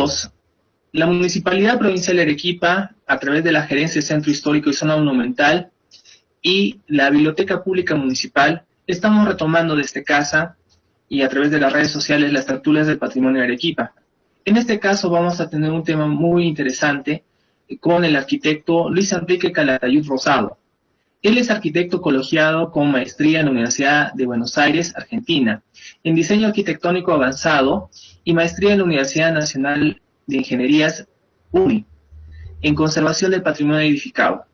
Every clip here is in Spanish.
2. La Municipalidad Provincial de Arequipa, a través de la Gerencia de Centro Histórico y Zona Monumental y la Biblioteca Pública Municipal, estamos retomando desde casa y a través de las redes sociales las tertulias del patrimonio de Arequipa. En este caso vamos a tener un tema muy interesante con el arquitecto Luis Enrique Calatayud Rosado. Él es arquitecto colegiado con maestría en la Universidad de Buenos Aires, Argentina, en diseño arquitectónico avanzado y maestría en la Universidad Nacional de Ingenierías UNI, en conservación del patrimonio edificado.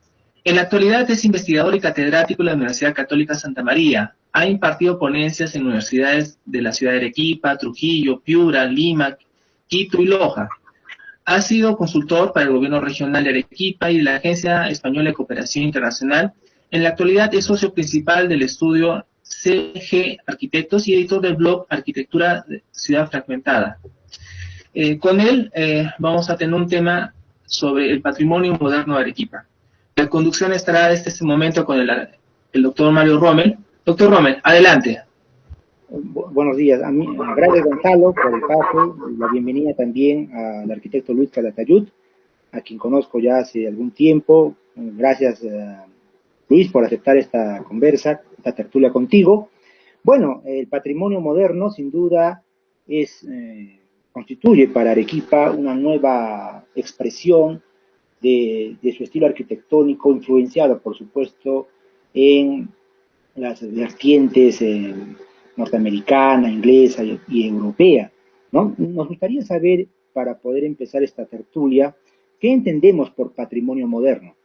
En la actualidad es investigador y catedrático en la Universidad Católica Santa María. Ha impartido ponencias en universidades de la ciudad de Arequipa, Trujillo, Piura, Lima, Quito y Loja. Ha sido consultor para el gobierno regional de Arequipa y la Agencia Española de Cooperación Internacional. En la actualidad es socio principal del estudio CG Arquitectos y editor del blog Arquitectura de Ciudad Fragmentada. Con él vamos a tener un tema sobre el patrimonio moderno de Arequipa. La conducción estará desde este momento con el doctor Mario Rommel. Doctor Rommel, adelante. Buenos días. Gracias, Gonzalo, por el paso. La bienvenida también al arquitecto Luis Calatayud, a quien conozco ya hace algún tiempo. Gracias, Luis, por aceptar esta conversa, esta tertulia contigo. Bueno, el patrimonio moderno, sin duda, constituye para Arequipa una nueva expresión de su estilo arquitectónico, influenciado, por supuesto, en las vertientes norteamericana, inglesa y europea, ¿no? Nos gustaría saber, para poder empezar esta tertulia, ¿qué entendemos por patrimonio moderno?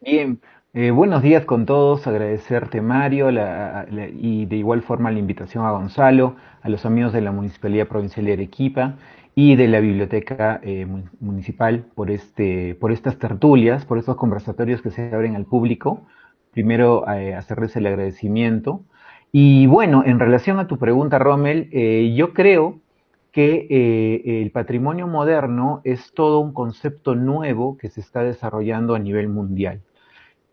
Bien, buenos días con todos, agradecerte Mario y de igual forma la invitación a Gonzalo, a los amigos de la Municipalidad Provincial de Arequipa y de la Biblioteca Municipal por estas tertulias, por estos conversatorios que se abren al público. Primero, hacerles el agradecimiento. Y bueno, en relación a tu pregunta, Rommel, yo creo que el patrimonio moderno es todo un concepto nuevo que se está desarrollando a nivel mundial.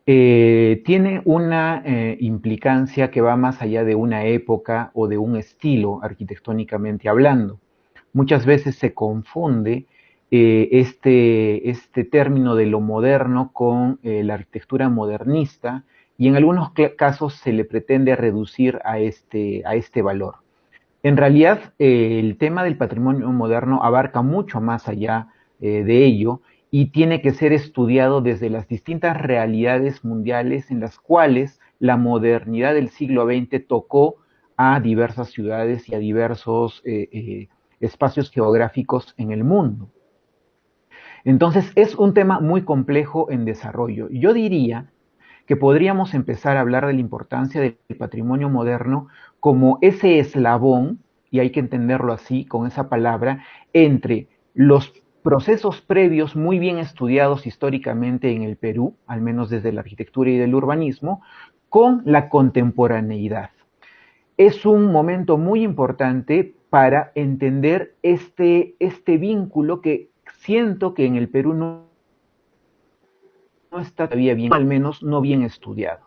Tiene una implicancia que va más allá de una época o de un estilo arquitectónicamente hablando. Muchas veces se confunde este término de lo moderno con la arquitectura modernista y en algunos casos se le pretende reducir a este valor. En realidad, el tema del patrimonio moderno abarca mucho más allá de ello y tiene que ser estudiado desde las distintas realidades mundiales en las cuales la modernidad del siglo XX tocó a diversas ciudades y a diversos espacios geográficos en el mundo. Entonces, es un tema muy complejo en desarrollo. Yo diría que podríamos empezar a hablar de la importancia del patrimonio moderno como ese eslabón, y hay que entenderlo así, con esa palabra, entre los procesos previos muy bien estudiados históricamente en el Perú, al menos desde la arquitectura y del urbanismo, con la contemporaneidad. Es un momento muy importante para entender este vínculo que siento que en el Perú no está todavía bien, al menos no bien estudiado.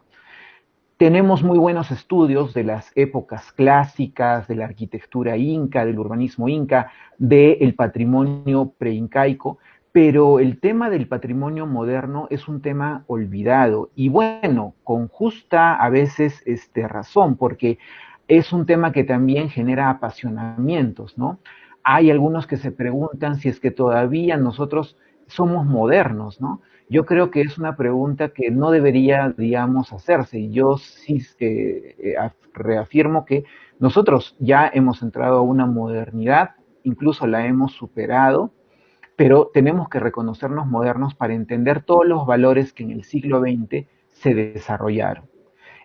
Tenemos muy buenos estudios de las épocas clásicas, de la arquitectura inca, del urbanismo inca, del patrimonio preincaico, pero el tema del patrimonio moderno es un tema olvidado y bueno, con justa a veces razón, porque es un tema que también genera apasionamientos, ¿no? Hay algunos que se preguntan si es que todavía nosotros somos modernos, ¿no? Yo creo que es una pregunta que no debería, digamos, hacerse. Y yo sí reafirmo que nosotros ya hemos entrado a una modernidad, incluso la hemos superado, pero tenemos que reconocernos modernos para entender todos los valores que en el siglo XX se desarrollaron.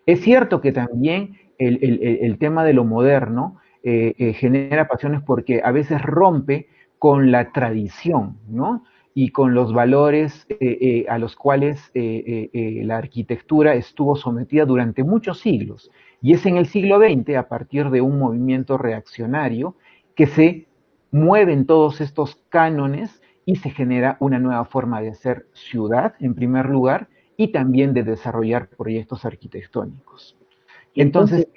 Es cierto que también el tema de lo moderno genera pasiones porque a veces rompe con la tradición, ¿no? Y con los valores a los cuales la arquitectura estuvo sometida durante muchos siglos. Y es en el siglo XX, a partir de un movimiento reaccionario, que se mueven todos estos cánones y se genera una nueva forma de hacer ciudad, en primer lugar, y también de desarrollar proyectos arquitectónicos. Entonces,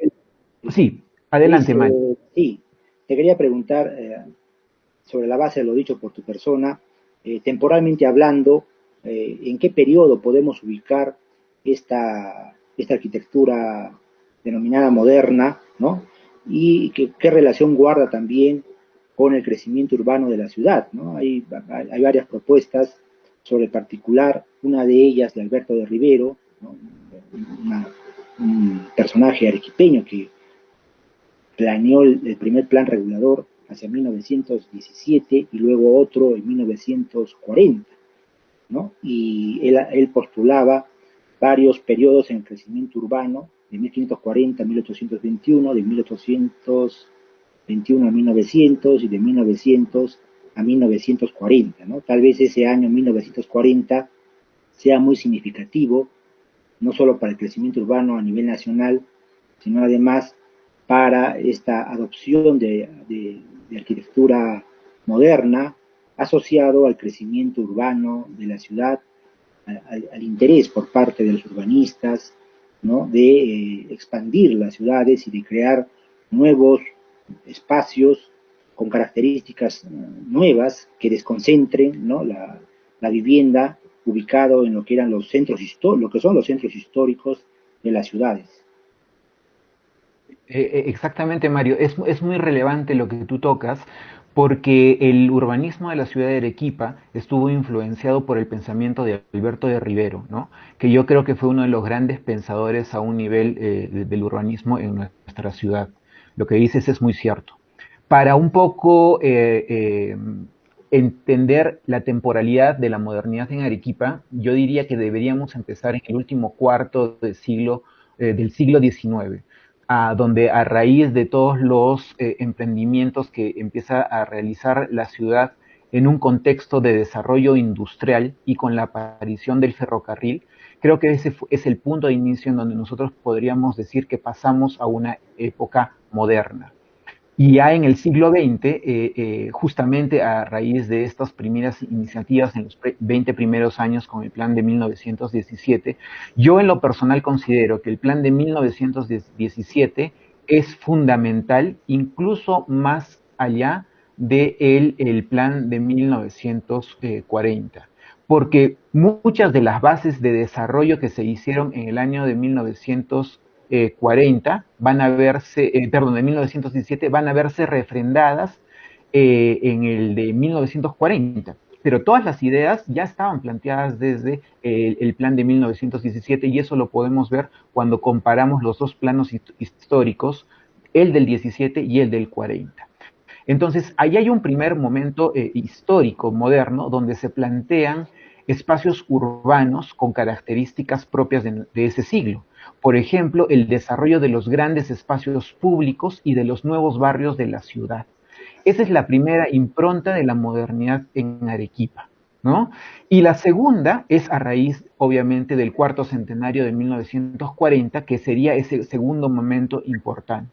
sí, adelante, Mario. Sí, te quería preguntar, sobre la base de lo dicho por tu persona, temporalmente hablando, en qué periodo podemos ubicar esta arquitectura denominada moderna, ¿no? Y qué relación guarda también con el crecimiento urbano de la ciudad, ¿no? Hay varias propuestas sobre particular, una de ellas de Alberto de Rivero, ¿no? Un personaje arequipeño que planeó el primer plan regulador hacia 1917 y luego otro en 1940, ¿no? Y él postulaba varios periodos en el crecimiento urbano, de 1540 a 1821, de 1821 a 1900 y de 1900 a 1940, ¿no? Tal vez ese año 1940 sea muy significativo, no solo para el crecimiento urbano a nivel nacional, sino además para esta adopción de arquitectura moderna asociado al crecimiento urbano de la ciudad, al interés por parte de los urbanistas, ¿no? De expandir las ciudades y de crear nuevos espacios con características nuevas que desconcentren, ¿no? la vivienda ubicado en lo que eran los centros lo que son los centros históricos de las ciudades. Exactamente, Mario. Es muy relevante lo que tú tocas porque el urbanismo de la ciudad de Arequipa estuvo influenciado por el pensamiento de Alberto de Rivero, ¿no? Que yo creo que fue uno de los grandes pensadores a un nivel del urbanismo en nuestra ciudad. Lo que dices es muy cierto. Para un poco entender la temporalidad de la modernidad en Arequipa, yo diría que deberíamos empezar en el último cuarto del siglo XIX, donde a raíz de todos los emprendimientos que empieza a realizar la ciudad en un contexto de desarrollo industrial y con la aparición del ferrocarril, creo que ese es el punto de inicio en donde nosotros podríamos decir que pasamos a una época moderna. Y ya en el siglo XX, justamente a raíz de estas primeras iniciativas en los 20 primeros años con el plan de 1917, yo en lo personal considero que el plan de 1917 es fundamental, incluso más allá del el plan de 1940, porque muchas de las bases de desarrollo que se hicieron en el año de 1940 van a verse, perdón, de 1917 van a verse refrendadas en el de 1940. Pero todas las ideas ya estaban planteadas desde el plan de 1917 y eso lo podemos ver cuando comparamos los dos planos históricos, el del 17 y el del 40. Entonces, ahí hay un primer momento histórico, moderno, donde se plantean espacios urbanos con características propias de ese siglo. Por ejemplo, el desarrollo de los grandes espacios públicos y de los nuevos barrios de la ciudad. Esa es la primera impronta de la modernidad en Arequipa, ¿no? Y la segunda es a raíz, obviamente, del cuarto centenario de 1940, que sería ese segundo momento importante.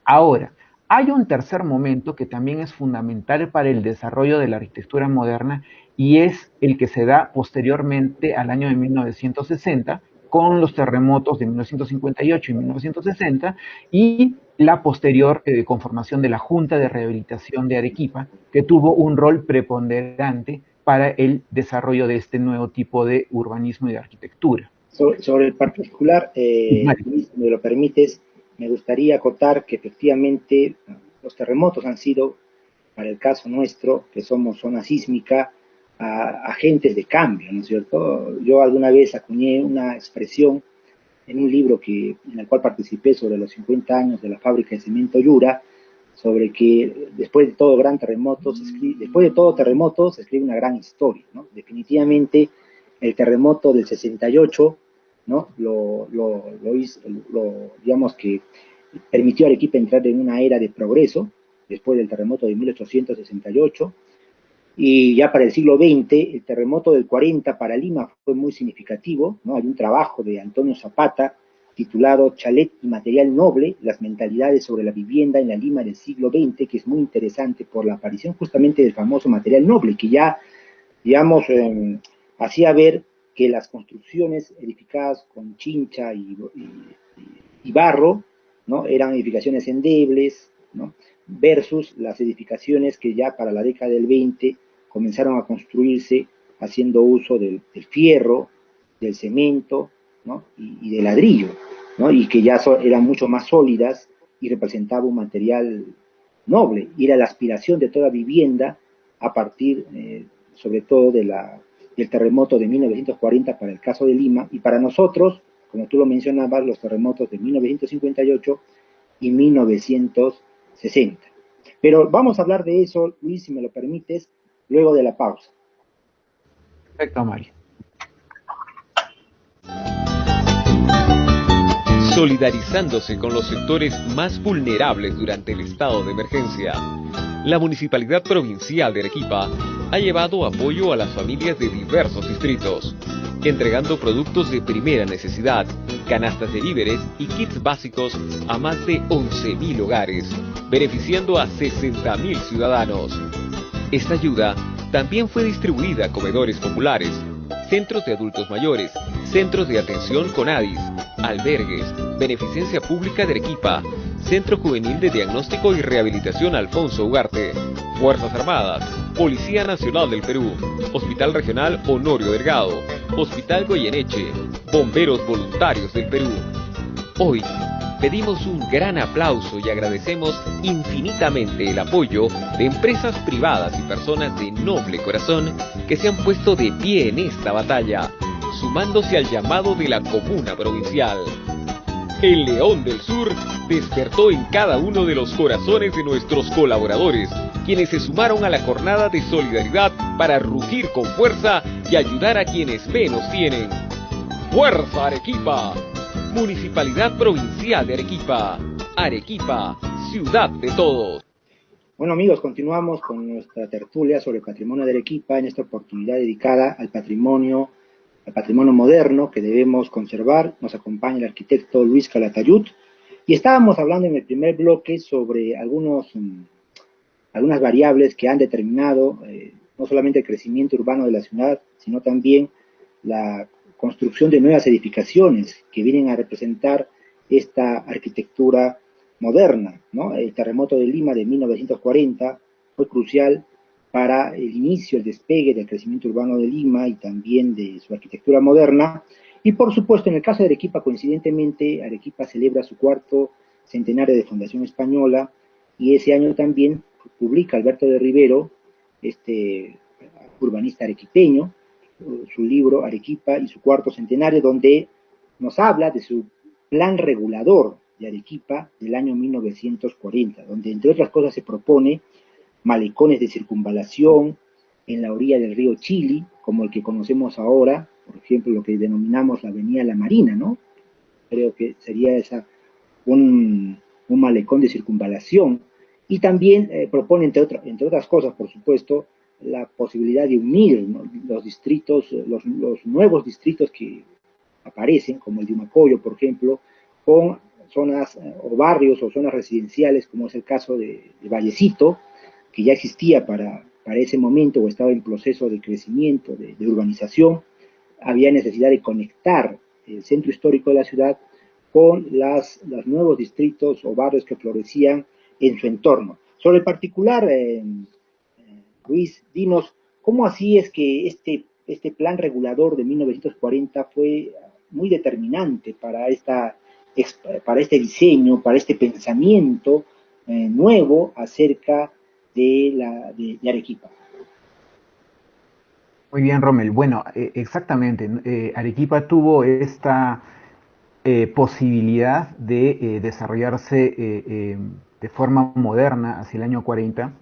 Ahora, hay un tercer momento que también es fundamental para el desarrollo de la arquitectura moderna y es el que se da posteriormente al año de 1960 con los terremotos de 1958 y 1960 y la posterior conformación de la Junta de Rehabilitación de Arequipa, que tuvo un rol preponderante para el desarrollo de este nuevo tipo de urbanismo y de arquitectura. Sobre el particular, Luis, me lo permites, me gustaría acotar que efectivamente los terremotos han sido, para el caso nuestro, que somos zona sísmica, agentes de cambio, ¿no es cierto? Yo alguna vez acuñé una expresión en un libro en el cual participé sobre los 50 años de la fábrica de cemento Yura, sobre que después de todo terremoto se escribe una gran historia, ¿no? Definitivamente el terremoto del 68, ¿no? Digamos que permitió a Arequipa entrar en una era de progreso después del terremoto de 1868. Y ya para el siglo XX, el terremoto del 40 para Lima fue muy significativo, ¿no? Hay un trabajo de Antonio Zapata titulado Chalet y material noble, las mentalidades sobre la vivienda en la Lima del siglo XX, que es muy interesante por la aparición justamente del famoso material noble, que ya, digamos, hacía ver que las construcciones edificadas con chincha y barro, ¿no? Eran edificaciones endebles, ¿no? Versus las edificaciones que ya para la década del 20 comenzaron a construirse haciendo uso del fierro, del cemento, ¿no? y del ladrillo, ¿no? Y que ya eran mucho más sólidas y representaba un material noble, y era la aspiración de toda vivienda a partir, sobre todo, del terremoto de 1940 para el caso de Lima, y para nosotros, como tú lo mencionabas, los terremotos de 1958 y 1960. Pero vamos a hablar de eso, Luis, si me lo permites, luego de la pausa. Perfecto, Mario. Solidarizándose con los sectores más vulnerables durante el estado de emergencia, la Municipalidad Provincial de Arequipa ha llevado apoyo a las familias de diversos distritos, entregando productos de primera necesidad, canastas de víveres y kits básicos a más de 11.000 hogares, beneficiando a 60.000 ciudadanos. Esta ayuda también fue distribuida a comedores populares, centros de adultos mayores, centros de atención CONADIS, albergues, Beneficencia Pública de Arequipa, Centro Juvenil de Diagnóstico y Rehabilitación Alfonso Ugarte, Fuerzas Armadas, Policía Nacional del Perú, Hospital Regional Honorio Delgado, Hospital Goyeneche, Bomberos Voluntarios del Perú. Hoy pedimos un gran aplauso y agradecemos infinitamente el apoyo de empresas privadas y personas de noble corazón que se han puesto de pie en esta batalla, sumándose al llamado de la Comuna Provincial. El León del Sur despertó en cada uno de los corazones de nuestros colaboradores, quienes se sumaron a la jornada de solidaridad para rugir con fuerza y ayudar a quienes menos tienen. ¡Fuerza Arequipa! Municipalidad Provincial de Arequipa. Arequipa, ciudad de todos. Bueno, amigos, continuamos con nuestra tertulia sobre el patrimonio de Arequipa, en esta oportunidad dedicada al patrimonio moderno que debemos conservar. Nos acompaña el arquitecto Luis Calatayud, y estábamos hablando en el primer bloque sobre algunas variables que han determinado no solamente el crecimiento urbano de la ciudad, sino también la construcción de nuevas edificaciones que vienen a representar esta arquitectura moderna, ¿no? El terremoto de Lima de 1940 fue crucial para el inicio, el despegue del crecimiento urbano de Lima y también de su arquitectura moderna. Y por supuesto, en el caso de Arequipa, coincidentemente, Arequipa celebra su 4º centenario de fundación española, y ese año también publica Alberto de Rivero, este urbanista arequipeño, su libro Arequipa y su 4º centenario, donde nos habla de su plan regulador de Arequipa del año 1940, donde entre otras cosas se propone malecones de circunvalación en la orilla del río Chili, como el que conocemos ahora, por ejemplo, lo que denominamos la Avenida La Marina, ¿no? Creo que sería un malecón de circunvalación. Y también propone, entre otras cosas, por supuesto, la posibilidad de unir, ¿no?, los distritos, los nuevos distritos que aparecen, como el de Humacoyo, por ejemplo, con zonas o barrios o zonas residenciales, como es el caso de Vallecito, que ya existía para ese momento o estaba en proceso de crecimiento, de urbanización. Había necesidad de conectar el centro histórico de la ciudad con los nuevos distritos o barrios que florecían en su entorno. Sobre el particular, Luis, dinos, ¿cómo así es que este plan regulador de 1940 fue muy determinante para este diseño, para este pensamiento nuevo acerca de Arequipa? Muy bien, Rommel. Bueno, exactamente. Arequipa tuvo esta posibilidad de desarrollarse de forma moderna hacia el año 40,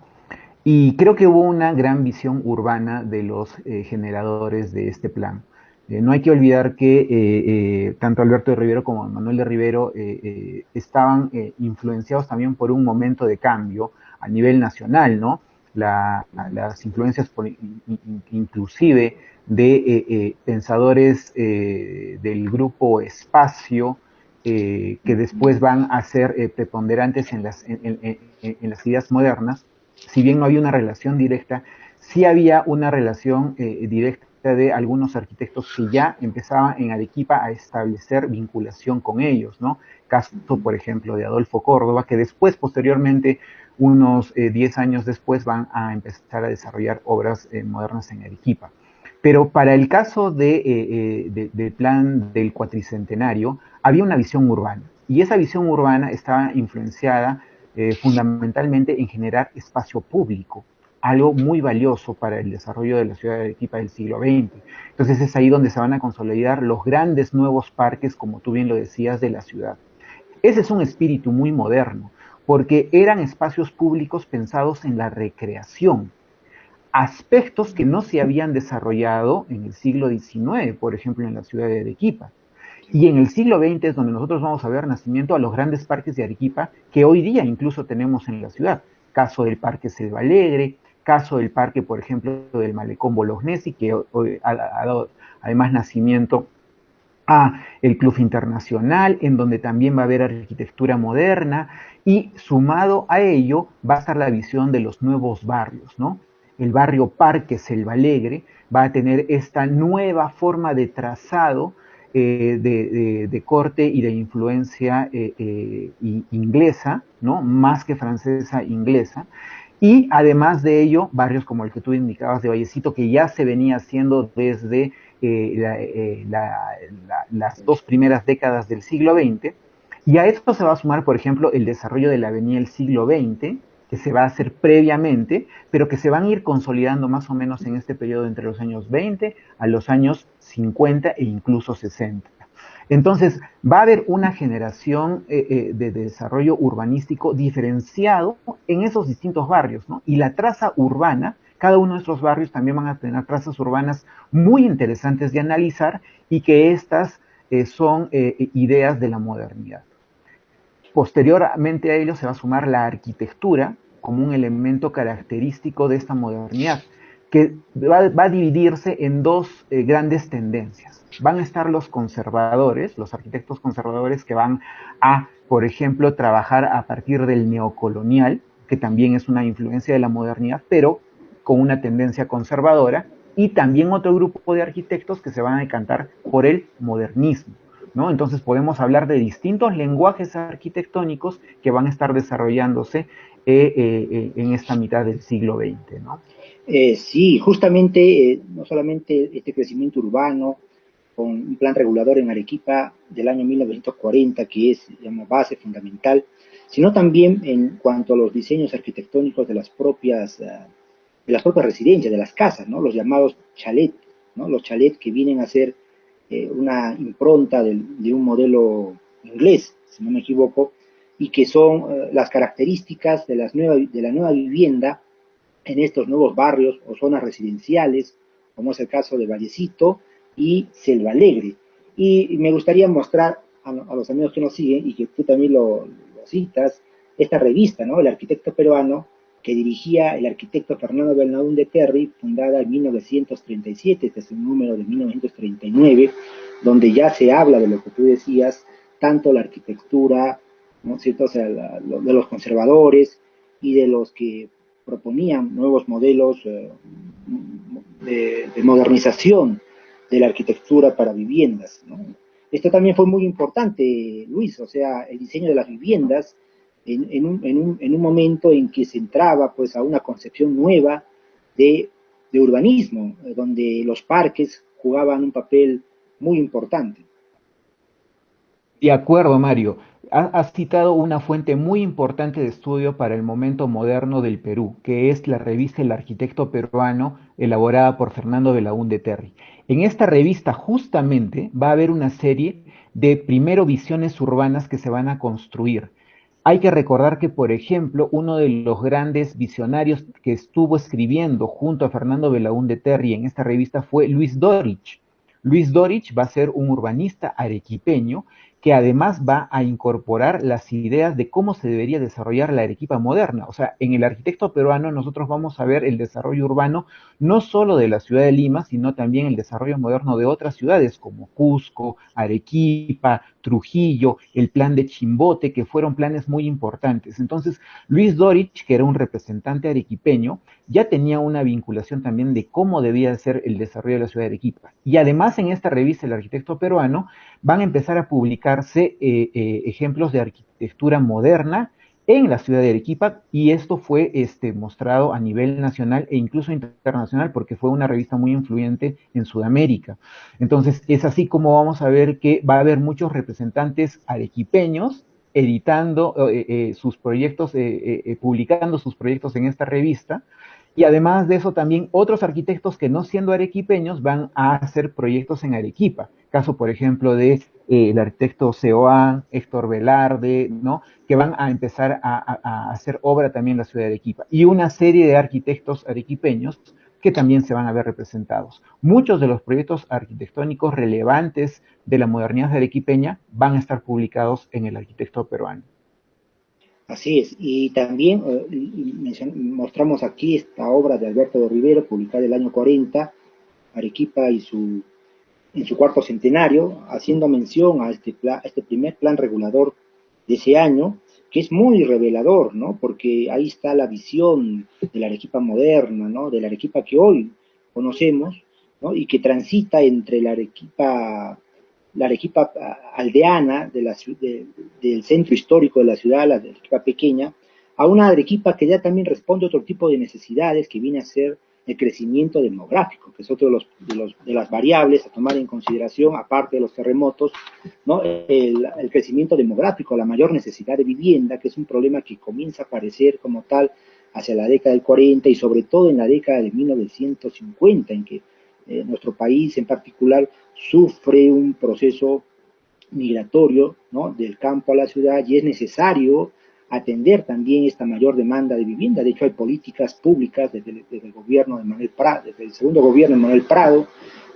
y creo que hubo una gran visión urbana de los generadores de este plan. No hay que olvidar que tanto Alberto de Rivero como Manuel de Rivero estaban influenciados también por un momento de cambio a nivel nacional, ¿no? Las influencias inclusive de pensadores del grupo Espacio, que después van a ser preponderantes en las ideas modernas. Si bien no había una relación directa, sí había una relación directa de algunos arquitectos que ya empezaban en Arequipa a establecer vinculación con ellos, ¿no? Caso, por ejemplo, de Adolfo Córdoba, que después, posteriormente, unos 10 años después, van a empezar a desarrollar obras modernas en Arequipa. Pero para el caso del plan del cuatricentenario, había una visión urbana, y esa visión urbana estaba influenciada fundamentalmente en generar espacio público, algo muy valioso para el desarrollo de la ciudad de Arequipa del siglo XX. Entonces es ahí donde se van a consolidar los grandes nuevos parques, como tú bien lo decías, de la ciudad. Ese es un espíritu muy moderno, porque eran espacios públicos pensados en la recreación, aspectos que no se habían desarrollado en el siglo XIX, por ejemplo, en la ciudad de Arequipa. Y en el siglo XX es donde nosotros vamos a ver nacimiento a los grandes parques de Arequipa que hoy día incluso tenemos en la ciudad. Caso del Parque Selva Alegre, caso del parque, por ejemplo, del Malecón Bolognesi, que hoy ha dado además nacimiento a el Club Internacional, en donde también va a haber arquitectura moderna, y sumado a ello va a estar la visión de los nuevos barrios, ¿no? El barrio Parque Selva Alegre va a tener esta nueva forma de trazado de corte y de influencia inglesa, ¿no? Más que francesa, inglesa. Y además de ello, barrios como el que tú indicabas de Vallecito, que ya se venía haciendo desde las 2 primeras décadas del siglo XX. Y a esto se va a sumar, por ejemplo, el desarrollo de la Avenida del siglo XX, que se va a hacer previamente, pero que se van a ir consolidando más o menos en este periodo entre los años 20 a los años 50 e incluso 60. Entonces, va a haber una generación de desarrollo urbanístico diferenciado en esos distintos barrios, ¿no? Y la traza urbana, cada uno de estos barrios también van a tener trazas urbanas muy interesantes de analizar, y que estas son ideas de la modernidad. Posteriormente a ello se va a sumar la arquitectura como un elemento característico de esta modernidad, que va a dividirse en 2 grandes tendencias. Van a estar los conservadores, los arquitectos conservadores, que van a, por ejemplo, trabajar a partir del neocolonial, que también es una influencia de la modernidad, pero con una tendencia conservadora, y también otro grupo de arquitectos que se van a decantar por el modernismo, ¿no? Entonces podemos hablar de distintos lenguajes arquitectónicos que van a estar desarrollándose en esta mitad del siglo XX, ¿no? Sí, justamente, no solamente este crecimiento urbano, con un plan regulador en Arequipa del año 1940, que es, digamos, base fundamental, sino también en cuanto a los diseños arquitectónicos de las propias residencias, de las casas, ¿no? Los llamados chalets, ¿no? Los chalets que vienen a ser una impronta de un modelo inglés, si no me equivoco, y que son las características de la nueva vivienda en estos nuevos barrios o zonas residenciales, como es el caso de Vallecito y Selva Alegre. Y me gustaría mostrar a los amigos que nos siguen, y que tú también lo citas, esta revista, ¿no? El arquitecto peruano, que dirigía el arquitecto Fernando Belaúnde Terry, fundada en 1937, este es un número de 1939, donde ya se habla de lo que tú decías, tanto la arquitectura, ¿no es cierto? O sea, de los conservadores y de los que proponían nuevos modelos de modernización de la arquitectura para viviendas, ¿no? Esto también fue muy importante, Luis, o sea, el diseño de las viviendas en un momento en que se entraba, pues, a una concepción nueva de urbanismo, donde los parques jugaban un papel muy importante. De acuerdo, Mario. Has citado una fuente muy importante de estudio para el momento moderno del Perú, que es la revista El Arquitecto Peruano, elaborada por Fernando Belaúnde Terry. En esta revista justamente va a haber una serie de primero visiones urbanas que se van a construir. Hay que recordar que, por ejemplo, uno de los grandes visionarios que estuvo escribiendo junto a Fernando Belaúnde Terry en esta revista fue Luis Dorich. Luis Dorich va a ser un urbanista arequipeño que además va a incorporar las ideas de cómo se debería desarrollar la Arequipa moderna. O sea, en el arquitecto peruano nosotros vamos a ver el desarrollo urbano no solo de la ciudad de Lima, sino también el desarrollo moderno de otras ciudades como Cusco, Arequipa, Trujillo, el plan de Chimbote, que fueron planes muy importantes. Entonces, Luis Dorich, que era un representante arequipeño, ya tenía una vinculación también de cómo debía ser el desarrollo de la ciudad de Arequipa. Y además en esta revista, El Arquitecto Peruano, van a empezar a publicarse ejemplos de arquitectura moderna en la ciudad de Arequipa, y esto fue mostrado a nivel nacional e incluso internacional porque fue una revista muy influyente en Sudamérica. Entonces es así como vamos a ver que va a haber muchos representantes arequipeños editando sus proyectos, publicando sus proyectos en esta revista. Y además de eso, también otros arquitectos que no siendo arequipeños van a hacer proyectos en Arequipa. Caso, por ejemplo, de el arquitecto Seoane, Héctor Velarde, ¿no? Que van a empezar a hacer obra también en la ciudad de Arequipa. Y una serie de arquitectos arequipeños que también se van a ver representados. Muchos de los proyectos arquitectónicos relevantes de la modernidad arequipeña van a estar publicados en El Arquitecto Peruano. Así es, y también mostramos aquí esta obra de Alberto de Rivero, publicada en el año 40, Arequipa y en su cuarto centenario, haciendo mención a este primer plan regulador de ese año, que es muy revelador, ¿no? Porque ahí está la visión de la Arequipa moderna, ¿no? De la Arequipa que hoy conocemos, ¿no? Y que transita entre la Arequipa aldeana del centro histórico de la ciudad, la Arequipa pequeña, a una Arequipa que ya también responde a otro tipo de necesidades, que viene a ser el crecimiento demográfico, que es otro de las variables a tomar en consideración, aparte de los terremotos, ¿no? El crecimiento demográfico, la mayor necesidad de vivienda, que es un problema que comienza a aparecer como tal hacia la década del 40 y sobre todo en la década de 1950, en que nuestro país en particular sufre un proceso migratorio, ¿no? Del campo a la ciudad, y es necesario atender también esta mayor demanda de vivienda. De hecho, hay políticas públicas desde el gobierno de Manuel Prado, desde el segundo gobierno de Manuel Prado,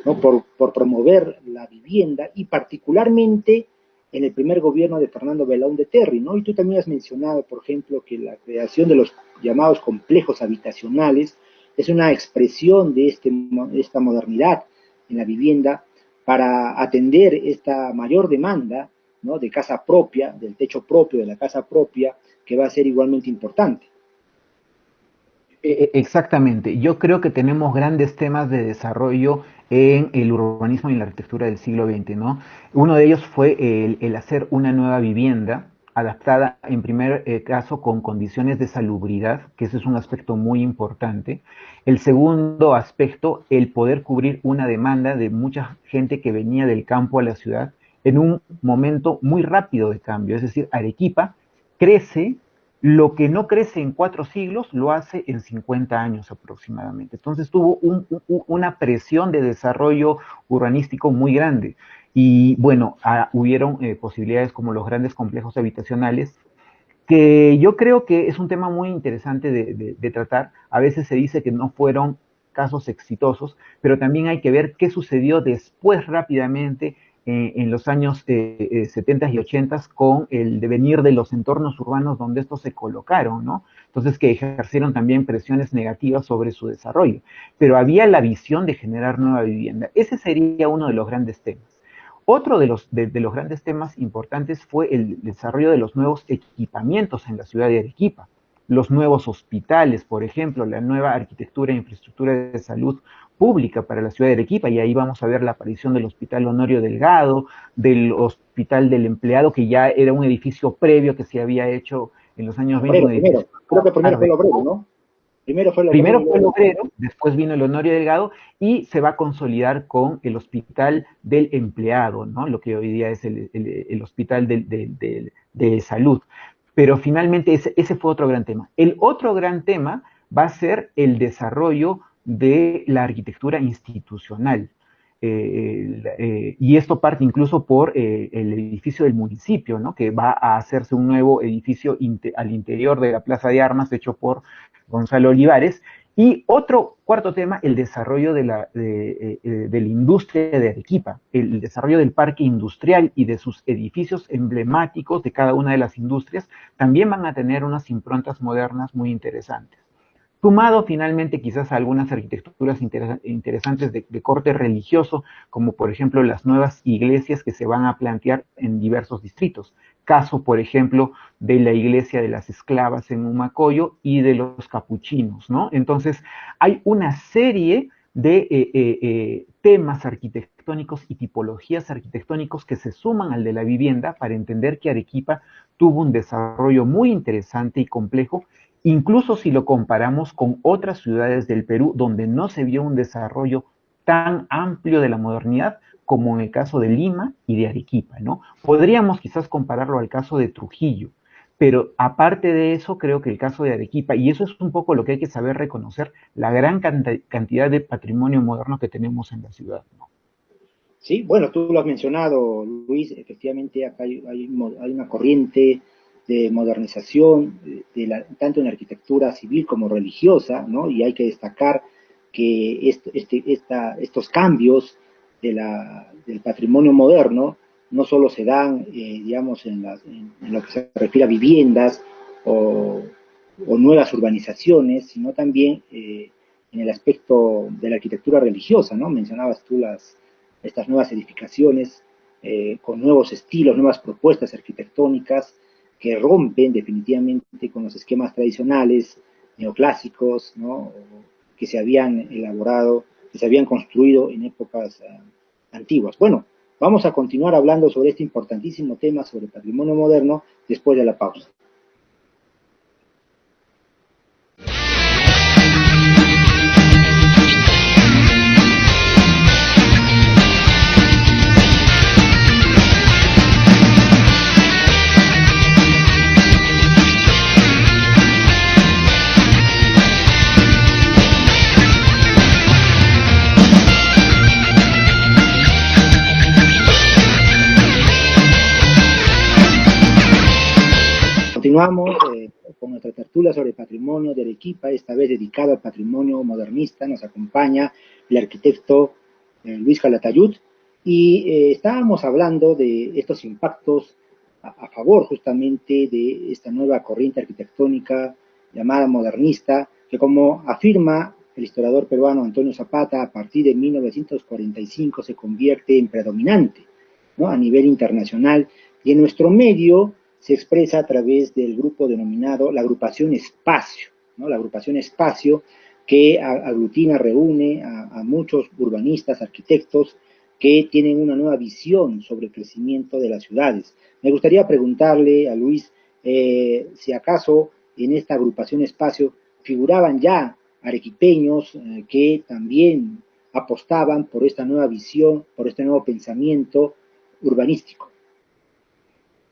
¿no? por promover la vivienda, y particularmente en el primer gobierno de Fernando Belaúnde Terry, ¿no? Y tú también has mencionado, por ejemplo, que la creación de los llamados complejos habitacionales es una expresión de esta modernidad en la vivienda para atender esta mayor demanda, ¿no? De casa propia, del techo propio, de la casa propia, que va a ser igualmente importante. Exactamente. Yo creo que tenemos grandes temas de desarrollo en el urbanismo y en la arquitectura del siglo XX, ¿no? Uno de ellos fue el hacer una nueva vivienda adaptada en primer caso con condiciones de salubridad, que ese es un aspecto muy importante. El segundo aspecto, el poder cubrir una demanda de mucha gente que venía del campo a la ciudad en un momento muy rápido de cambio. Es decir, Arequipa crece, lo que no crece en 4 siglos lo hace en 50 años aproximadamente. Entonces tuvo una presión de desarrollo urbanístico muy grande. Y bueno, hubieron posibilidades como los grandes complejos habitacionales, que yo creo que es un tema muy interesante de tratar. A veces se dice que no fueron casos exitosos, pero también hay que ver qué sucedió después rápidamente en los años 70 y 80 con el devenir de los entornos urbanos donde estos se colocaron, ¿no? Entonces que ejercieron también presiones negativas sobre su desarrollo. Pero había la visión de generar nueva vivienda. Ese sería uno de los grandes temas. Otro de los grandes temas importantes fue el desarrollo de los nuevos equipamientos en la ciudad de Arequipa, los nuevos hospitales, por ejemplo, la nueva arquitectura e infraestructura de salud pública para la ciudad de Arequipa, y ahí vamos a ver la aparición del Hospital Honorio Delgado, del Hospital del Empleado, que ya era un edificio previo que se había hecho en los años 20. Creo que primero fue el obrero, ¿no? Primero fue el obrero, después vino el Honorio Delgado y se va a consolidar con el Hospital del Empleado, ¿no? Lo que hoy día es el Hospital de Salud. Pero finalmente ese fue otro gran tema. El otro gran tema va a ser el desarrollo de la arquitectura institucional. Y esto parte incluso por el edificio del municipio, ¿no? Que va a hacerse un nuevo edificio al interior de la Plaza de Armas, hecho por Gonzalo Olivares, Y otro cuarto tema, el desarrollo de la industria de Arequipa, el desarrollo del parque industrial y de sus edificios emblemáticos de cada una de las industrias, también van a tener unas improntas modernas muy interesantes. Sumado finalmente quizás a algunas arquitecturas interesantes de corte religioso, como por ejemplo las nuevas iglesias que se van a plantear en diversos distritos. Caso, por ejemplo, de la iglesia de las esclavas en Humacoyo y de los capuchinos, ¿no? Entonces, hay una serie de temas arquitectónicos y tipologías arquitectónicos que se suman al de la vivienda para entender que Arequipa tuvo un desarrollo muy interesante y complejo, incluso si lo comparamos con otras ciudades del Perú donde no se vio un desarrollo tan amplio de la modernidad como en el caso de Lima y de Arequipa, ¿no? Podríamos quizás compararlo al caso de Trujillo, pero aparte de eso, creo que el caso de Arequipa, y eso es un poco lo que hay que saber reconocer, la gran cantidad de patrimonio moderno que tenemos en la ciudad, ¿no? Sí, bueno, tú lo has mencionado, Luis, efectivamente acá hay una corriente de modernización, tanto en arquitectura civil como religiosa, ¿no? Y hay que destacar que estos cambios del patrimonio moderno no solo se dan, digamos, en lo que se refiere a viviendas o, o nuevas urbanizaciones, sino también en el aspecto de la arquitectura religiosa, ¿no? Mencionabas tú estas nuevas edificaciones con nuevos estilos, nuevas propuestas arquitectónicas que rompen definitivamente con los esquemas tradicionales, neoclásicos, ¿no? Que se habían elaborado, que se habían construido en épocas antiguas. Bueno, vamos a continuar hablando sobre este importantísimo tema sobre patrimonio moderno después de la pausa. Continuamos con nuestra tertulia sobre patrimonio de Arequipa, esta vez dedicada al patrimonio modernista. Nos acompaña el arquitecto Luis Calatayud y estábamos hablando de estos impactos a favor justamente de esta nueva corriente arquitectónica llamada modernista, que como afirma el historiador peruano Antonio Zapata, a partir de 1945 se convierte en predominante, ¿no? A nivel internacional, y en nuestro medio se expresa a través del grupo denominado la agrupación Espacio, ¿no? La agrupación Espacio que aglutina, reúne a muchos urbanistas, arquitectos que tienen una nueva visión sobre el crecimiento de las ciudades. Me gustaría preguntarle a Luis si acaso en esta agrupación Espacio figuraban ya arequipeños que también apostaban por esta nueva visión, por este nuevo pensamiento urbanístico.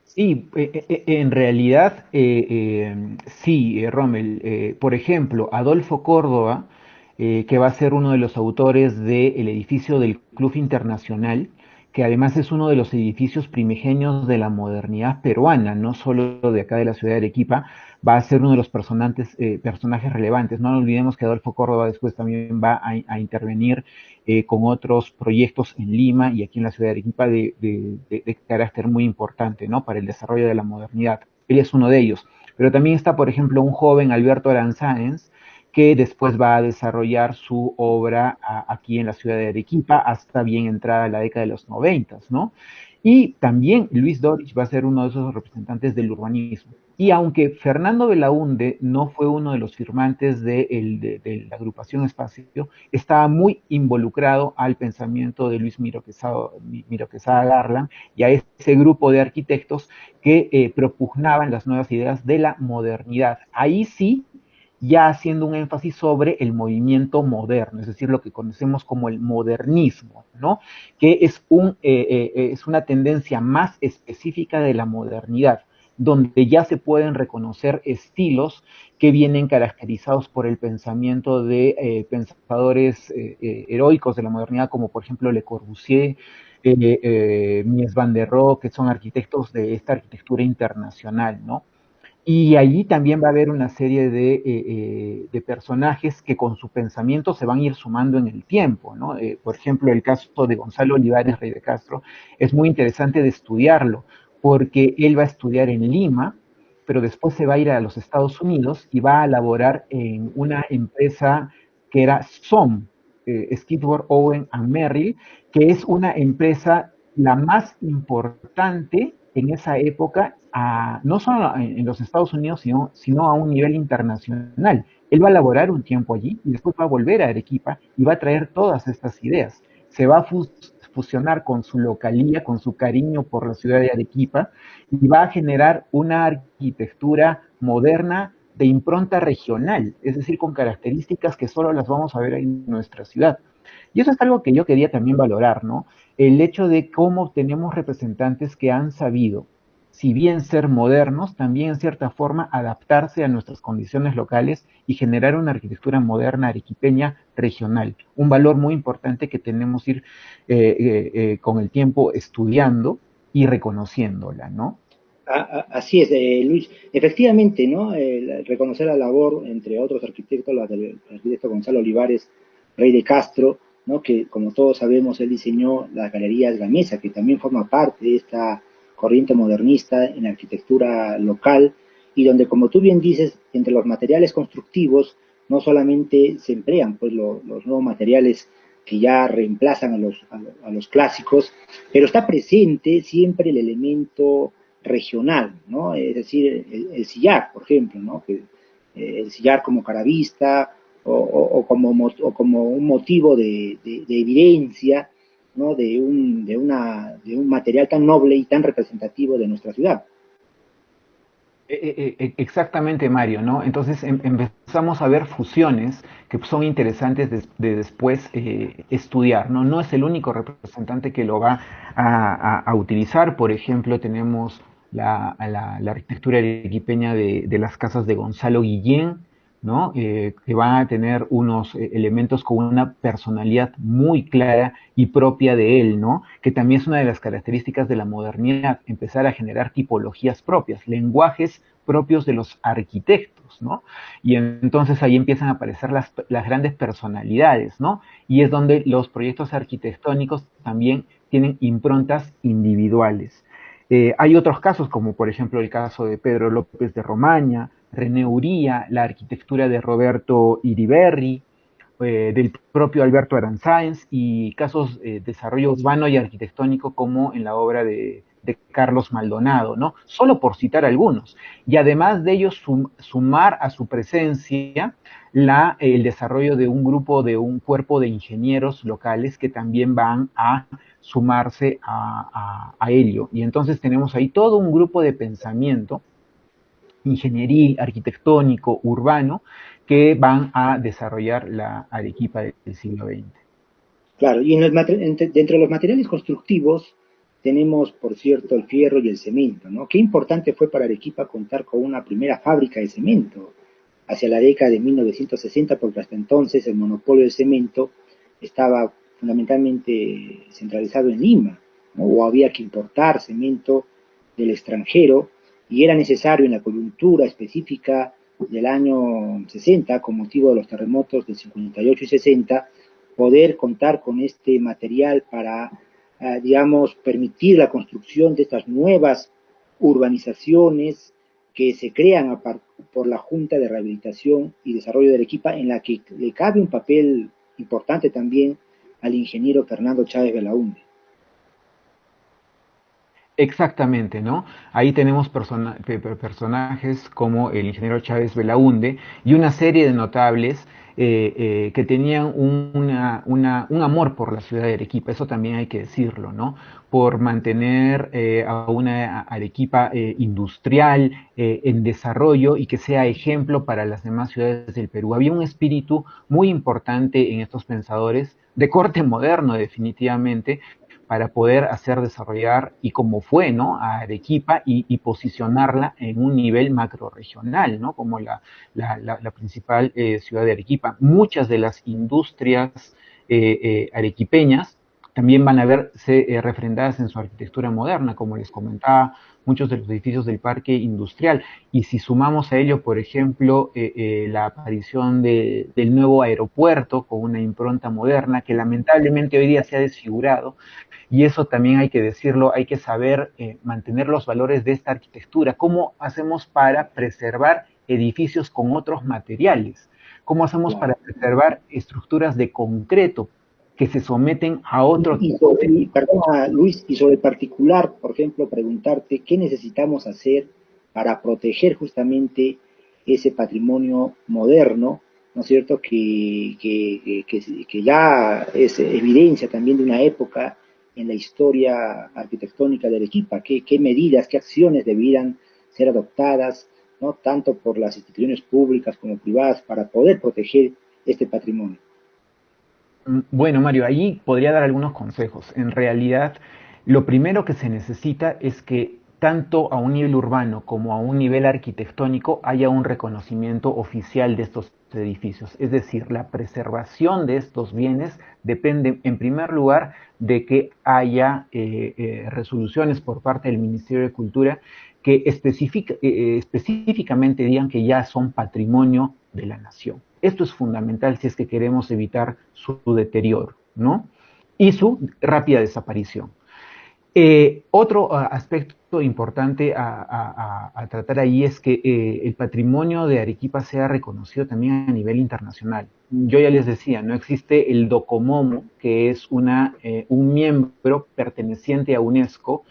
Sí, en realidad, sí, Rommel. Por ejemplo, Adolfo Córdoba, que va a ser uno de los autores del edificio del Club Internacional, que además es uno de los edificios primigenios de la modernidad peruana, no solo de acá de la ciudad de Arequipa, va a ser uno de los personajes relevantes. No olvidemos que Adolfo Córdoba después también va a intervenir con otros proyectos en Lima y aquí en la ciudad de Arequipa de carácter muy importante, ¿no? Para el desarrollo de la modernidad. Él es uno de ellos. Pero también está, por ejemplo, un joven, Alberto Aranzáez, que después va a desarrollar su obra aquí en la ciudad de Arequipa hasta bien entrada la década de los 90, ¿no? Y también Luis Dorich va a ser uno de esos representantes del urbanismo. Y aunque Fernando Belaúnde no fue uno de los firmantes de la agrupación Espacio, estaba muy involucrado al pensamiento de Luis Miro Quesada Garland y a ese grupo de arquitectos que propugnaban las nuevas ideas de la modernidad. Ahí sí, ya haciendo un énfasis sobre el movimiento moderno, es decir, lo que conocemos como el modernismo, ¿no? Que es una tendencia más específica de la modernidad, donde ya se pueden reconocer estilos que vienen caracterizados por el pensamiento de pensadores heroicos de la modernidad, como por ejemplo Le Corbusier, Mies van der Rohe, que son arquitectos de esta arquitectura internacional, ¿no? Y allí también va a haber una serie de personajes que con su pensamiento se van a ir sumando en el tiempo, ¿no? Por ejemplo, el caso de Gonzalo Olivares Rey de Castro es muy interesante de estudiarlo, porque él va a estudiar en Lima, pero después se va a ir a los Estados Unidos y va a laborar en una empresa que era SOM, Skidmore, Owen and Merrill, que es una empresa la más importante en esa época, no solo en los Estados Unidos, sino a un nivel internacional. Él va a laborar un tiempo allí y después va a volver a Arequipa y va a traer todas estas ideas. Se va a fusionar con su localía, con su cariño por la ciudad de Arequipa y va a generar una arquitectura moderna de impronta regional, es decir, con características que solo las vamos a ver en nuestra ciudad. Y eso es algo que yo quería también valorar, ¿no? El hecho de cómo tenemos representantes que han sabido, si bien ser modernos, también en cierta forma adaptarse a nuestras condiciones locales y generar una arquitectura moderna arequipeña regional. Un valor muy importante que tenemos que ir con el tiempo estudiando y reconociéndola, ¿no? Así es, Luis. Efectivamente, ¿no? Reconocer la labor, entre otros arquitectos, la del arquitecto Gonzalo Olivares Rey de Castro, ¿no? Que como todos sabemos, él diseñó las galerías Gamesa, que también forma parte de esta corriente modernista en la arquitectura local, y donde, como tú bien dices, entre los materiales constructivos no solamente se emplean pues, los nuevos materiales que ya reemplazan a los clásicos, pero está presente siempre el elemento regional, ¿no? Es decir, el sillar, por ejemplo, ¿no? Que, el sillar como caravista o como un motivo de evidencia, ¿no? De un material tan noble y tan representativo de nuestra ciudad. Exactamente, Mario, ¿no? Entonces empezamos a ver fusiones que son interesantes de después estudiar, ¿no? No es el único representante que lo va a utilizar. Por ejemplo, tenemos la arquitectura arequipeña de las casas de Gonzalo Guillén, ¿no? Que van a tener unos elementos con una personalidad muy clara y propia de él, ¿no? Que también es una de las características de la modernidad, empezar a generar tipologías propias, lenguajes propios de los arquitectos, ¿no? Y entonces ahí empiezan a aparecer las grandes personalidades, ¿no? Y es donde los proyectos arquitectónicos también tienen improntas individuales. Hay otros casos, como por ejemplo el caso de Pedro López de Romaña, René Uría, la arquitectura de Roberto Iriberri, del propio Alberto Aranzáenz y casos de desarrollo urbano y arquitectónico como en la obra de Carlos Maldonado, ¿no? Solo por citar algunos. Y además de ellos sumar a su presencia el desarrollo de un grupo, de un cuerpo de ingenieros locales que también van a sumarse a ello. Y entonces tenemos ahí todo un grupo de pensamiento ingenieril, arquitectónico, urbano, que van a desarrollar la Arequipa del siglo XX. Claro, y dentro de los materiales constructivos tenemos, por cierto, el fierro y el cemento, ¿no? Qué importante fue para Arequipa contar con una primera fábrica de cemento hacia la década de 1960, porque hasta entonces el monopolio del cemento estaba fundamentalmente centralizado en Lima, ¿no? O había que importar cemento del extranjero y era necesario en la coyuntura específica del año 60, con motivo de los terremotos del 58 y 60, poder contar con este material para, digamos, permitir la construcción de estas nuevas urbanizaciones que se crean por la Junta de Rehabilitación y Desarrollo de Arequipa, en la que le cabe un papel importante también al ingeniero Fernando Chávez Belaúnde. Exactamente, ¿no? Ahí tenemos personajes como el ingeniero Chávez Belaúnde y una serie de notables que tenían un amor por la ciudad de Arequipa, eso también hay que decirlo, ¿no? Por mantener a una Arequipa industrial en desarrollo y que sea ejemplo para las demás ciudades del Perú. Había un espíritu muy importante en estos pensadores, de corte moderno definitivamente, para poder hacer desarrollar, y como fue, ¿no?, a Arequipa y posicionarla en un nivel macroregional, ¿no?, como la principal ciudad de Arequipa. Muchas de las industrias arequipeñas también van a verse refrendadas en su arquitectura moderna, como les comentaba, muchos de los edificios del parque industrial. Y si sumamos a ello, por ejemplo, la aparición del nuevo aeropuerto con una impronta moderna que lamentablemente hoy día se ha desfigurado, y eso también hay que decirlo, hay que saber mantener los valores de esta arquitectura. ¿Cómo hacemos para preservar edificios con otros materiales? ¿Cómo hacemos para Claro. preservar estructuras de concreto que se someten a otro tipo de... Perdona, Luis, y sobre particular, por ejemplo, preguntarte qué necesitamos hacer para proteger justamente ese patrimonio moderno, ¿no es cierto?, que ya es evidencia también de una época en la historia arquitectónica de Arequipa. ¿Qué medidas, qué acciones debieran ser adoptadas, ¿no?, tanto por las instituciones públicas como privadas para poder proteger este patrimonio? Bueno, Mario, ahí podría dar algunos consejos. En realidad, lo primero que se necesita es que tanto a un nivel urbano como a un nivel arquitectónico haya un reconocimiento oficial de estos edificios. Es decir, la preservación de estos bienes depende, en primer lugar, de que haya resoluciones por parte del Ministerio de Cultura que específicamente digan que ya son patrimonio de la nación. Esto es fundamental si es que queremos evitar su deterioro, ¿no? Y su rápida desaparición. Otro aspecto importante a tratar ahí es que el patrimonio de Arequipa sea reconocido también a nivel internacional. Yo ya les decía, no existe el DOCOMOMO, que es un miembro perteneciente a UNESCO,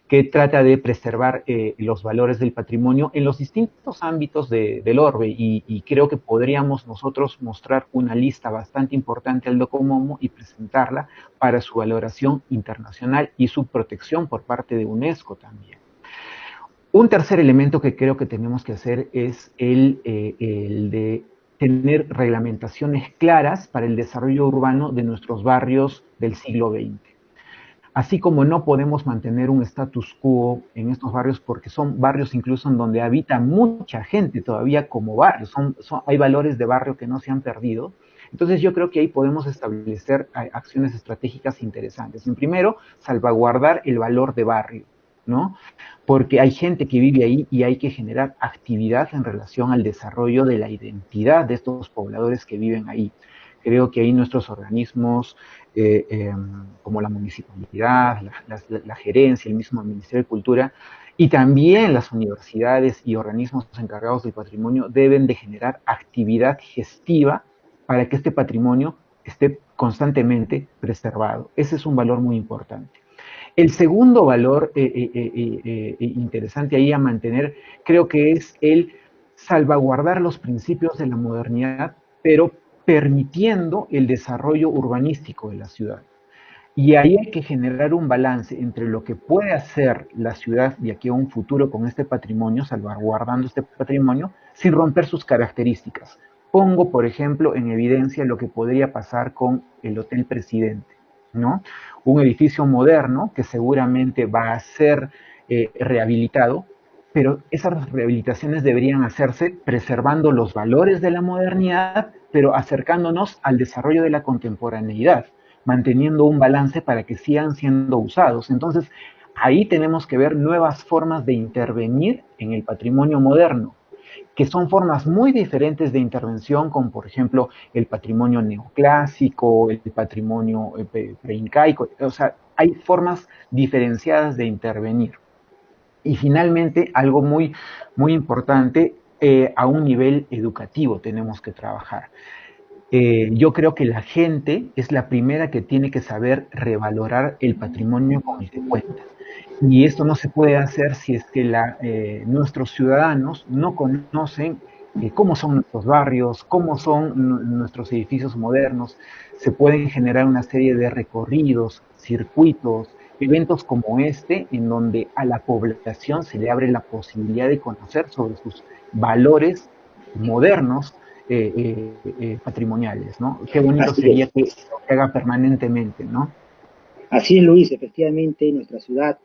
que trata de preservar los valores del patrimonio en los distintos ámbitos del orbe, y creo que podríamos nosotros mostrar una lista bastante importante al DOCOMOMO y presentarla para su valoración internacional y su protección por parte de UNESCO también. Un tercer elemento que creo que tenemos que hacer es el de tener reglamentaciones claras para el desarrollo urbano de nuestros barrios del siglo XX. Así como no podemos mantener un status quo en estos barrios, porque son barrios incluso en donde habita mucha gente todavía como barrios, hay valores de barrio que no se han perdido. Entonces yo creo que ahí podemos establecer acciones estratégicas interesantes. En primero, salvaguardar el valor de barrio, ¿no? Porque hay gente que vive ahí y hay que generar actividad en relación al desarrollo de la identidad de estos pobladores que viven ahí. Creo que ahí nuestros organismos, como la municipalidad, la gerencia, el mismo Ministerio de Cultura, y también las universidades y organismos encargados del patrimonio deben de generar actividad gestiva para que este patrimonio esté constantemente preservado. Ese es un valor muy importante. El segundo valor interesante ahí a mantener creo que es el salvaguardar los principios de la modernidad, pero permitiendo el desarrollo urbanístico de la ciudad. Y ahí hay que generar un balance entre lo que puede hacer la ciudad de aquí a un futuro con este patrimonio, salvaguardando este patrimonio, sin romper sus características. Pongo, por ejemplo, en evidencia lo que podría pasar con el Hotel Presidente, ¿no? Un edificio moderno que seguramente va a ser rehabilitado, pero esas rehabilitaciones deberían hacerse preservando los valores de la modernidad, pero acercándonos al desarrollo de la contemporaneidad, manteniendo un balance para que sigan siendo usados. Entonces, ahí tenemos que ver nuevas formas de intervenir en el patrimonio moderno, que son formas muy diferentes de intervención, como por ejemplo el patrimonio neoclásico, el patrimonio preincaico, o sea, hay formas diferenciadas de intervenir. Y finalmente, algo muy importante, a un nivel educativo tenemos que trabajar. Yo creo que la gente es la primera que tiene que saber revalorar el patrimonio con el que cuenta. Y esto no se puede hacer si es que nuestros ciudadanos no conocen cómo son nuestros barrios, cómo son nuestros edificios modernos. Se pueden generar una serie de recorridos, circuitos, eventos como este, en donde a la población se le abre la posibilidad de conocer sobre sus valores modernos, patrimoniales, ¿no? Qué bonito Así sería es. que se haga permanentemente, ¿no? Así es, Luis, efectivamente, nuestra ciudad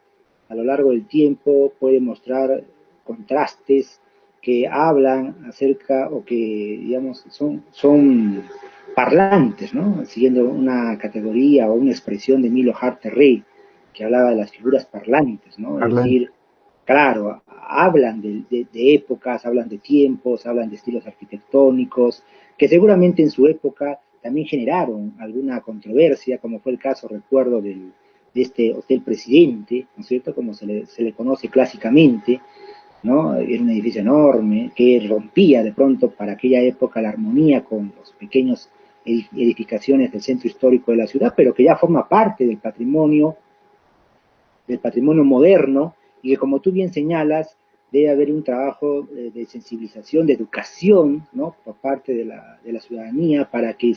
a lo largo del tiempo puede mostrar contrastes que hablan acerca o que, digamos, son parlantes, ¿no? Siguiendo una categoría o una expresión de Milo Harter-Rey, que hablaba de las figuras parlantes, ¿no? Es decir, claro, hablan de épocas, hablan de tiempos, hablan de estilos arquitectónicos, que seguramente en su época también generaron alguna controversia, como fue el caso, recuerdo, de este Hotel Presidente, ¿no es cierto?, como se le conoce clásicamente, ¿no? Era un edificio enorme que rompía de pronto para aquella época la armonía con los pequeños edificaciones del centro histórico de la ciudad, pero que ya forma parte del patrimonio moderno, y que, como tú bien señalas, debe haber un trabajo de sensibilización, de educación, ¿no?, por parte de la ciudadanía, para que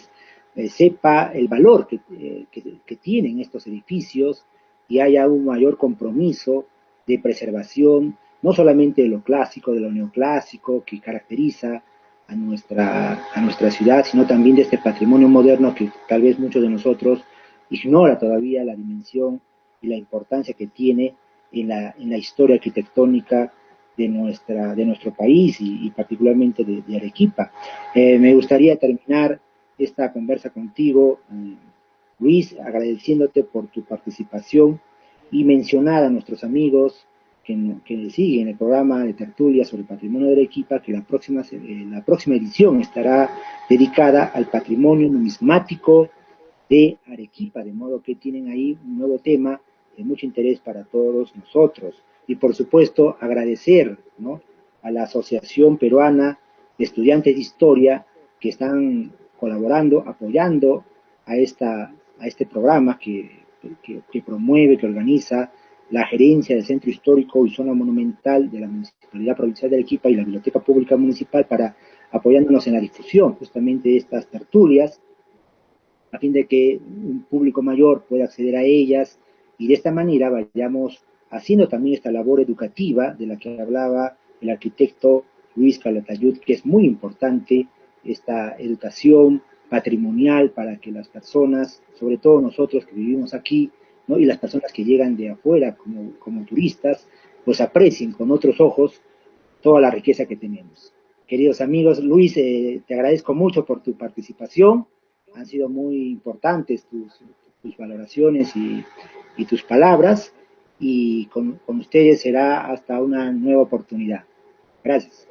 sepa el valor que tienen estos edificios y haya un mayor compromiso de preservación, no solamente de lo clásico, de lo neoclásico que caracteriza a nuestra ciudad, sino también de este patrimonio moderno que tal vez muchos de nosotros ignora todavía la dimensión y la importancia que tiene en la historia arquitectónica de nuestro país y particularmente de Arequipa. Me gustaría terminar esta conversa contigo, Luis, agradeciéndote por tu participación y mencionar a nuestros amigos que siguen el programa de tertulia sobre el patrimonio de Arequipa, que la próxima edición estará dedicada al patrimonio numismático de Arequipa, de modo que tienen ahí un nuevo tema de mucho interés para todos nosotros. Y por supuesto, agradecer, ¿no?, a la Asociación Peruana de Estudiantes de Historia que están colaborando, apoyando a este programa que promueve, que organiza la gerencia del Centro Histórico y Zona Monumental de la Municipalidad Provincial de Arequipa y la Biblioteca Pública Municipal, para apoyándonos en la difusión justamente de estas tertulias, a fin de que un público mayor pueda acceder a ellas y de esta manera vayamos haciendo también esta labor educativa de la que hablaba el arquitecto Luis Calatayud, que es muy importante, esta educación patrimonial para que las personas, sobre todo nosotros que vivimos aquí, ¿no?, y las personas que llegan de afuera como turistas, pues aprecien con otros ojos toda la riqueza que tenemos. Queridos amigos, Luis, te agradezco mucho por tu participación. Han sido muy importantes tus valoraciones y tus palabras, y con ustedes será hasta una nueva oportunidad. Gracias.